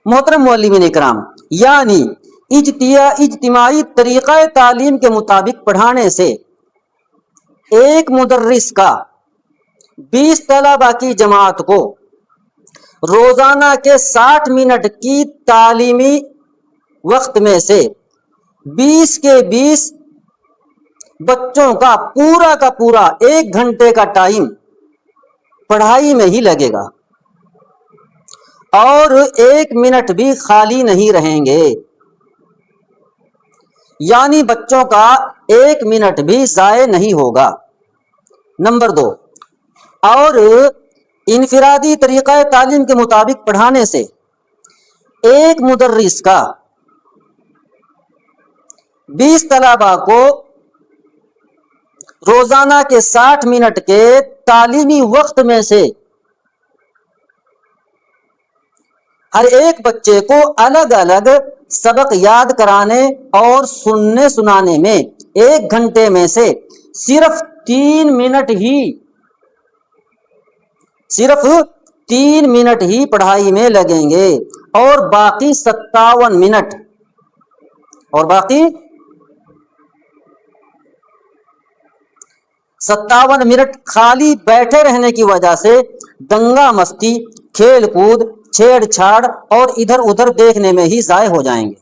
محترم معلمین کرام، یعنی اجتماعی طریقہ تعلیم کے مطابق پڑھانے سے ایک مدرس کا 20 طلباء کی جماعت کو روزانہ کے 60 منٹ کی تعلیمی وقت میں سے 20 کے 20 بچوں کا پورا 1 گھنٹے کا ٹائم پڑھائی میں ہی لگے گا اور 1 منٹ بھی خالی نہیں رہیں گے، یعنی بچوں کا 1 منٹ بھی ضائع نہیں ہوگا۔ نمبر 2، اور انفرادی طریقہ تعلیم کے مطابق پڑھانے سے ایک مدرس کا 20 طلباء کو روزانہ کے 60 منٹ کے تعلیمی وقت میں سے ہر ایک بچے کو الگ الگ سبق یاد کرانے اور سننے سنانے میں 1 گھنٹے میں سے صرف 3 منٹ ہی پڑھائی میں لگیں گے اور باقی 57 منٹ خالی بیٹھے رہنے کی وجہ سے دنگا مستی، کھیل کود، چھیڑ چھاڑ اور ادھر ادھر دیکھنے میں ہی ضائع ہو جائیں گے۔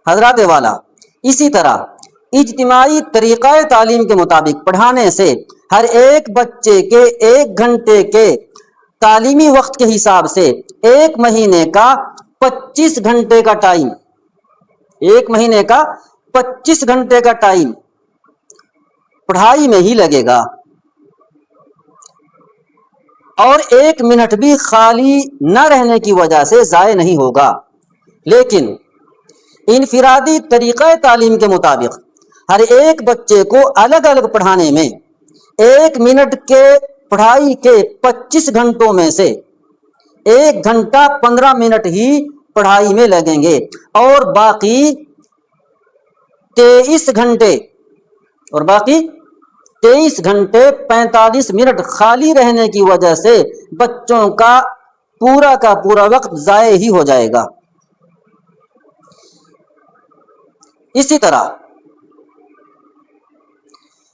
حضرات والا، اسی طرح اجتماعی طریقہ تعلیم کے مطابق پڑھانے سے ہر ایک بچے کے 1 گھنٹے کے تعلیمی وقت کے حساب سے 1 مہینے کا 25 گھنٹے کا ٹائم 1 مہینے کا 25 گھنٹے کا ٹائم پڑھائی میں ہی لگے گا اور 1 منٹ بھی خالی نہ رہنے کی وجہ سے ضائع نہیں ہوگا۔ لیکن انفرادی طریقہ تعلیم کے مطابق ہر ایک بچے کو الگ الگ پڑھانے میں 1 منٹ کے پڑھائی کے 25 گھنٹوں میں سے 1 گھنٹہ 15 منٹ ہی پڑھائی میں لگیں گے اور باقی 23 گھنٹے 45 منٹ خالی رہنے کی وجہ سے بچوں کا پورا وقت ضائع ہی ہو جائے گا۔ اسی طرح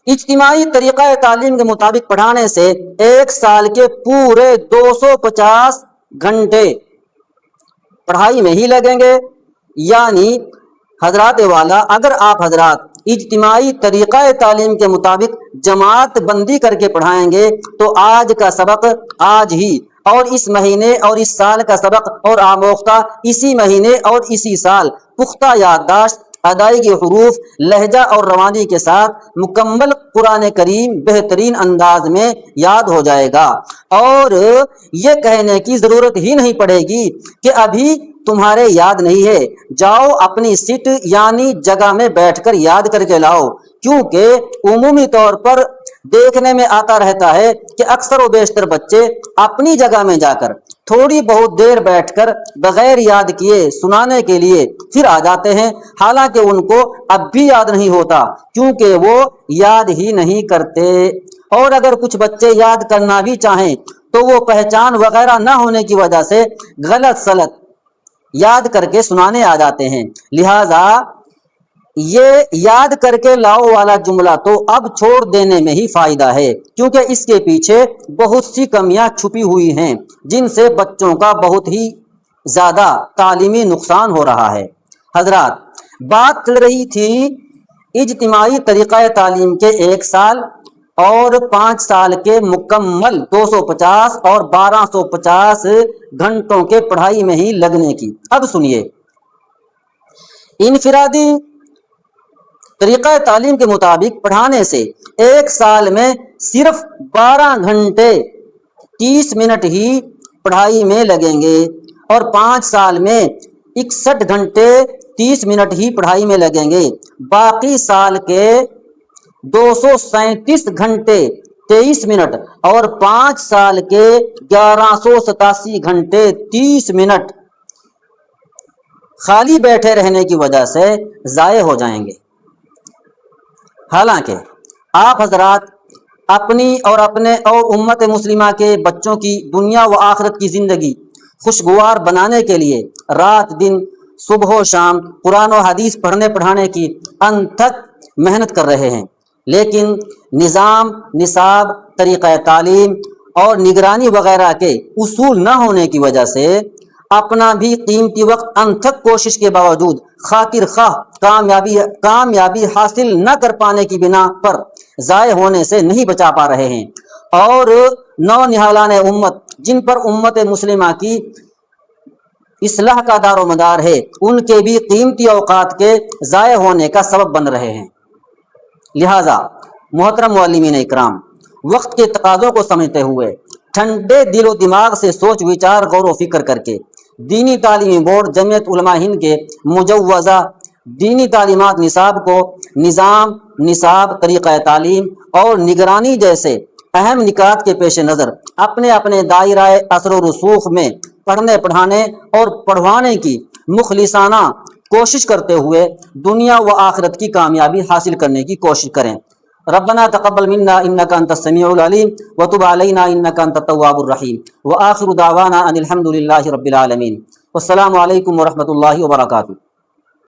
اجتماعی طریقہ تعلیم کے مطابق پڑھانے سے 1 سال کے پورے 250 گھنٹے پڑھائی میں ہی لگیں گے، یعنی حضرات والا، اگر آپ حضرات اجتماعی طریقہ تعلیم کے مطابق جماعت بندی کر کے پڑھائیں گے تو آج کا سبق آج ہی، اور اس مہینے اور اس سال کا سبق اور آموختہ اسی مہینے اور اسی سال پختہ یادداشت، ادائیگی حروف، لہجہ اور روانی کے ساتھ مکمل قرآن کریم بہترین انداز میں یاد ہو جائے گا، اور یہ کہنے کی ضرورت ہی نہیں پڑے گی کہ ابھی تمہارے یاد نہیں ہے، جاؤ اپنی سیٹ یعنی جگہ میں بیٹھ کر یاد کر کے لاؤ، کیونکہ عمومی طور پر دیکھنے میں آتا رہتا ہے کہ اکثر و بیشتر بچے اپنی جگہ میں جا کر تھوڑی بہت دیر بیٹھ کر بغیر یاد کیے سنانے کے لیے پھر آ جاتے ہیں، حالانکہ ان کو اب بھی یاد نہیں ہوتا کیونکہ وہ یاد ہی نہیں کرتے، اور اگر کچھ بچے یاد کرنا بھی چاہیں تو وہ پہچان وغیرہ نہ ہونے کی وجہ سے غلط سلط یاد کر کے سنانے آ جاتے ہیں۔ لہذا یہ یاد کر کے لاؤ والا جملہ تو اب چھوڑ دینے میں ہی فائدہ ہے، کیونکہ اس کے پیچھے بہت سی کمیاں چھپی ہوئی ہیں جن سے بچوں کا بہت ہی زیادہ تعلیمی نقصان ہو رہا ہے۔ حضرات، بات چل رہی تھی اجتماعی طریقہ تعلیم کے 1 سال اور 5 سال کے مکمل 250 اور 1250 گھنٹوں کے پڑھائی میں ہی لگنے کی۔ اب سنیے، انفرادی طریقہ تعلیم کے مطابق پڑھانے سے 1 سال میں صرف 12 گھنٹے 30 منٹ ہی پڑھائی میں لگیں گے اور 5 سال میں 61 گھنٹے 30 منٹ ہی پڑھائی میں لگیں گے، باقی سال کے 237 گھنٹے 23 منٹ اور 5 سال کے 1187 گھنٹے 30 منٹ خالی بیٹھے رہنے کی وجہ سے ضائع ہو جائیں گے۔ حالانکہ آپ حضرات اپنی اور اپنے اور امت مسلمہ کے بچوں کی دنیا و آخرت کی زندگی خوشگوار بنانے کے لیے رات دن صبح و شام قرآن و حدیث پڑھنے پڑھانے کی انتھک محنت کر رہے ہیں، لیکن نظام، نصاب، طریقہ تعلیم اور نگرانی وغیرہ کے اصول نہ ہونے کی وجہ سے اپنا بھی قیمتی وقت انتھک کوشش کے باوجود خاطر خواہ کامیابی حاصل نہ کر پانے کی بنا پر ضائع ہونے سے نہیں بچا پا رہے ہیں، اور نونہالان امت جن پر امت مسلمہ کی اصلاح کا دار و مدار ہے ان کے بھی قیمتی اوقات کے ضائع ہونے کا سبب بن رہے ہیں۔ لہٰذا محترم معلمین اکرام، وقت کے تقاضوں کو سمجھتے ہوئے ٹھنڈے دل و دماغ سے سوچ وچار غور و فکر کر کے دینی تعلیمی بورڈ جمعیت علماء ہند کے مجوزہ دینی تعلیمات نصاب کو نظام، نصاب، طریقہ تعلیم اور نگرانی جیسے اہم نکات کے پیش نظر اپنے اپنے دائرہ اثر و رسوخ میں پڑھنے پڑھانے اور پڑھوانے کی مخلصانہ کوشش کرتے ہوئے دنیا و آخرت کی کامیابی حاصل کرنے کی کوشش کریں۔ ربنا تقبل منا انك انت السميع العليم وتب علينا انك انت التواب الرحيم واخر دعوانا ان الحمد لله رب العالمين والسلام علیکم ورحمۃ اللہ وبرکاتہ۔